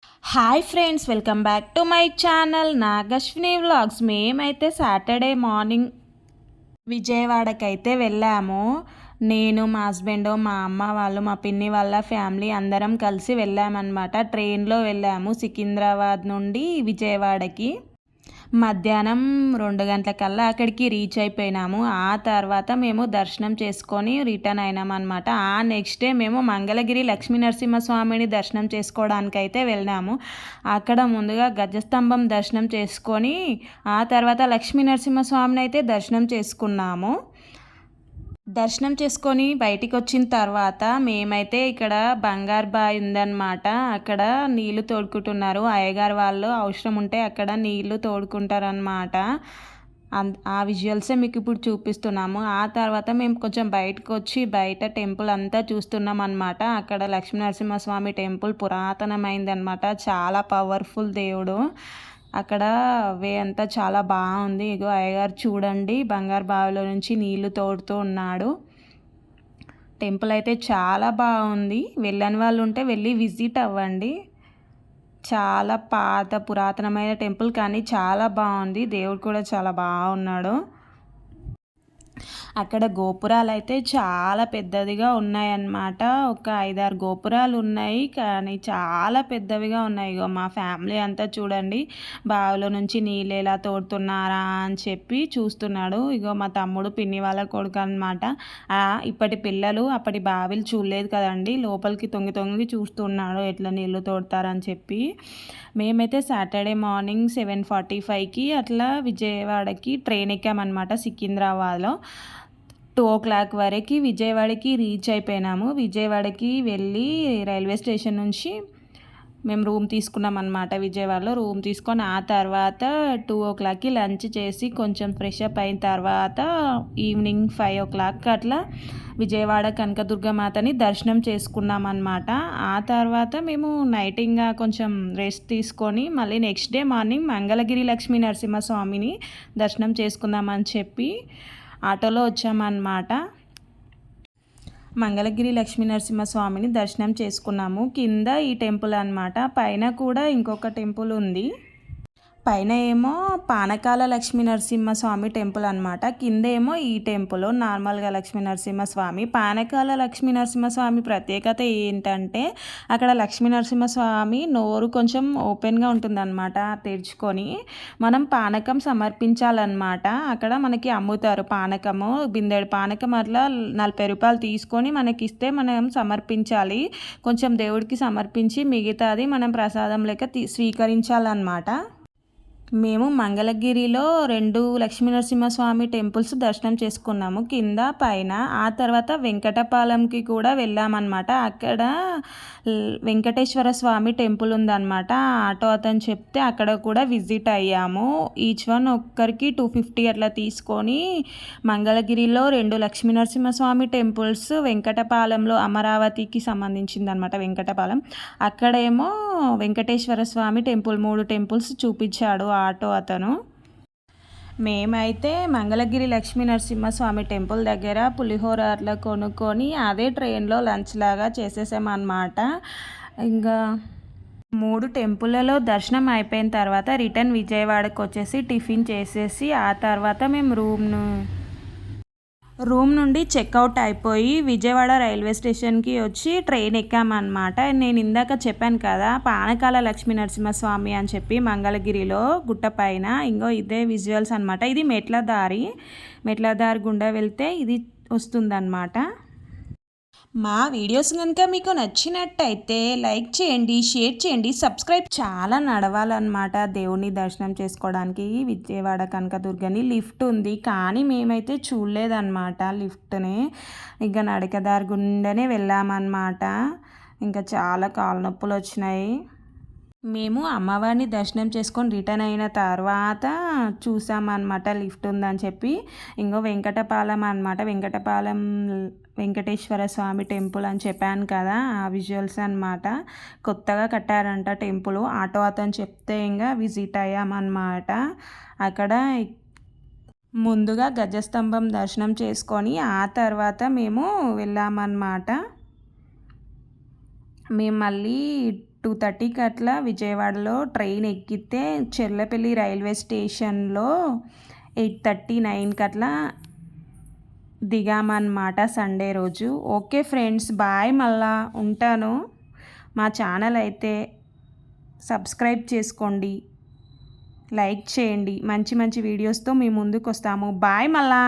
Hi friends, welcome back to my channel Nagashwini vlogs. మేమైతే Saturday morning విజయవాడకైతే వెళ్ళాము. నేను, మా హస్బెండ్, మా అమ్మ వాళ్ళు, మా పిన్ని వాళ్ళ ఫ్యామిలీ అందరం కలిసి వెళ్ళామన్నమాట. ట్రైన్లో వెళ్ళాము సికింద్రాబాద్ నుండి విజయవాడకి. మధ్యాహ్నం 2 గంటలకల్లా అక్కడికి రీచ్ అయిపోయినాము. ఆ తర్వాత మేము దర్శనం చేసుకొని రిటర్న్ అయినామన్నమాట. ఆ నెక్స్ట్ డే మేము మంగళగిరి లక్ష్మీ నరసింహస్వామిని దర్శనం చేసుకోవడానికైతే వెళ్ళాము. అక్కడ ముందుగా గజస్తంభం దర్శనం చేసుకొని ఆ తర్వాత లక్ష్మీ నరసింహస్వామిని అయితే దర్శనం చేసుకున్నాము. దర్శనం చేసుకొని బయటికి వచ్చిన తర్వాత మేమైతే ఇక్కడ బంగారు బావి ఉందన్నమాట. అక్కడ నీళ్లు తోడుకుంటున్నారు. అయ్యగారు వాళ్ళు అవసరం ఉంటే అక్కడ నీళ్లు తోడుకుంటారనమాట. ఆ విజువల్సే మీకు ఇప్పుడు చూపిస్తున్నాము. ఆ తర్వాత మేము కొంచెం బయటకు వచ్చి బయట టెంపుల్ అంతా చూస్తున్నాం అనమాట. అక్కడ లక్ష్మీ నరసింహస్వామి టెంపుల్ పురాతనమైంది అనమాట. చాలా పవర్ఫుల్ దేవుడు. అక్కడ వే అంతా చాలా బాగుంది. ఇగో అయ్యగారు చూడండి బంగారు బావిలో నుంచి నీళ్లు తోడుతూ ఉన్నాడు. టెంపుల్ అయితే చాలా బాగుంది. వెళ్ళని వాళ్ళు ఉంటే వెళ్ళి విజిట్ అవ్వండి. చాలా పాత పురాతనమైన టెంపుల్, కానీ చాలా బాగుంది. దేవుడు కూడా చాలా బాగున్నాడు. అక్కడ గోపురాలు అయితే చాలా పెద్దదిగా ఉన్నాయన్నమాట. ఒక 5-6 గోపురాలు ఉన్నాయి, కానీ చాలా పెద్దవిగా ఉన్నాయి. ఇగో మా ఫ్యామిలీ అంతా చూడండి బావిలో నుంచి నీళ్ళు ఎలా తోడుతున్నారా అని చెప్పి చూస్తున్నాడు. ఇగో మా తమ్ముడు, పిన్ని వాళ్ళ కొడుకు అనమాట. ఇప్పటి పిల్లలు అప్పటి బావిలు చూడలేదు కదండి, లోపలికి తొంగి తొంగి చూస్తున్నాడు ఎట్లా నీళ్ళు తోడతారని చెప్పి. మేమైతే సాటర్డే మార్నింగ్ 7:45కి అట్లా విజయవాడకి ట్రైన్ ఎక్కామన్నమాట. సికింద్రాబాద్లో 2 o'clock వరకు విజయవాడకి రీచ్ అయిపోయినాము. విజయవాడకి వెళ్ళి రైల్వే స్టేషన్ నుంచి మేము రూమ్ తీసుకున్నాం అనమాట. విజయవాడలో రూమ్ తీసుకొని ఆ తర్వాత 2 o'clockకి లంచ్ చేసి కొంచెం ఫ్రెష్ అప్ అయిన తర్వాత ఈవినింగ్ 5 o'clock అట్లా విజయవాడ కనకదుర్గమాతని దర్శనం చేసుకున్నాం అనమాట. ఆ తర్వాత మేము నైట్ ఇంకా కొంచెం రెస్ట్ తీసుకొని మళ్ళీ next day morning Mangalagiri Lakshmi నరసింహస్వామిని దర్శనం చేసుకుందామని చెప్పి ఆటోలో వచ్చామన్నమాట. మంగళగిరి లక్ష్మీ నరసింహస్వామిని దర్శనం చేసుకున్నాము. కింద ఈ టెంపుల్ అన్నమాట. పైన కూడా ఇంకొక టెంపుల్ ఉంది. పైన ఏమో పానకాల లక్ష్మీ నరసింహస్వామి టెంపుల్ అనమాట. కింద ఏమో ఈ టెంపుల్ నార్మల్గా లక్ష్మీ నరసింహస్వామి. పానకాల లక్ష్మీ నరసింహస్వామి ప్రత్యేకత ఏంటంటే అక్కడ లక్ష్మీ నరసింహస్వామి నోరు కొంచెం ఓపెన్గా ఉంటుందన్నమాట, తెరుచుకొని మనం పానకం సమర్పించాలన్నమాట. అక్కడ మనకి అమ్ముతారు పానకము, బిందెడు పానకం అట్లా 40 రూపాయలు తీసుకొని మనకి ఇస్తే మనం సమర్పించాలి. కొంచెం దేవుడికి సమర్పించి మిగతాది మనం ప్రసాదం లెక్క స్వీకరించాలన్నమాట. మేము మంగళగిరిలో 2 లక్ష్మీ నరసింహస్వామి టెంపుల్స్ దర్శనం చేసుకున్నాము, కింద పైన. ఆ తర్వాత వెంకటపాలెంకి కూడా వెళ్ళామన్నమాట. అక్కడ వెంకటేశ్వర స్వామి టెంపుల్ ఉందన్నమాట. ఆటో అతను చెప్తే అక్కడ కూడా విజిట్ అయ్యాము. ఈచ్ వన్ ఒక్కరికి 250 అట్లా తీసుకొని మంగళగిరిలో 2 లక్ష్మీ నరసింహస్వామి టెంపుల్స్, వెంకటపాలెంలో అమరావతికి సంబంధించింది అనమాట వెంకటపాలెం. అక్కడేమో వెంకటేశ్వర స్వామి టెంపుల్, 3 టెంపుల్స్ చూపించాడు ఆటో అతను. మేమైతే మంగళగిరి లక్ష్మీ నరసింహస్వామి టెంపుల్ దగ్గర పులిహోర అట్లా కొనుక్కొని అదే ట్రైన్లో లంచ్ లాగా చేసేసామన్నమాట. ఇంకా 3 టెంపుల్లలో దర్శనం అయిపోయిన తర్వాత రిటర్న్ విజయవాడకు వచ్చేసి టిఫిన్ చేసేసి ఆ తర్వాత మేము రూమ్ నుండి చెక్అవుట్ అయిపోయి విజయవాడ రైల్వే స్టేషన్కి వచ్చి ట్రైన్ ఎక్కామన్నమాట. నేను ఇందాక చెప్పాను కదా పానకాల లక్ష్మీ నరసింహస్వామి అని చెప్పి మంగళగిరిలో గుట్టపైన. ఇంకో ఇదే విజువల్స్ అనమాట. ఇది మెట్ల దారి గుండా వెళ్తే ఇది వస్తుందన్నమాట. మా వీడియోస్ కనుక మీకు నచ్చినట్టయితే లైక్ చేయండి, షేర్ చేయండి, సబ్స్క్రైబ్. చాలా నడవాలన్నమాట దేవుని దర్శనం చేసుకోవడానికి. విజయవాడ కనకదుర్గని లిఫ్ట్ ఉంది, కానీ మేమైతే చూడలేదన్నమాట లిఫ్ట్ని. ఇంకా నడకదారి గుండానే వెళ్ళామన్నమాట. ఇంకా చాలా కాళ్ళ నొప్పులు వచ్చినాయి. మేము అమ్మవారిని దర్శనం చేసుకొని రిటర్న్ అయిన తర్వాత చూసామన్నమాట లిఫ్ట్ ఉందని చెప్పి. ఇంకో వెంకటపాలెం అనమాట. వెంకటపాలెం వెంకటేశ్వర స్వామి టెంపుల్ అని చెప్పాను కదా, ఆ విజువల్స్ అనమాట. కొత్తగా కట్టారంట టెంపుల్. ఆటో అతను చెప్తే ఇంకా విజిట్ అయ్యామన్నమాట. అక్కడ ముందుగా గజస్తంభం దర్శనం చేసుకొని ఆ తర్వాత మేము వెళ్ళామన్నమాట. మేము మళ్ళీ 2:30కి అట్లా విజయవాడలో ట్రైన్ ఎక్కితే చెర్లపల్లి రైల్వే స్టేషన్లో 8:39కి అట్లా దిగామన్నమాట సండే రోజు. ఓకే ఫ్రెండ్స్, బాయ్, మళ్ళా ఉంటాను. మా ఛానల్ అయితే సబ్స్క్రైబ్ చేసుకోండి, లైక్ చేయండి. మంచి మంచి వీడియోస్తో మీ ముందుకు వస్తాము. బాయ్ మళ్ళా.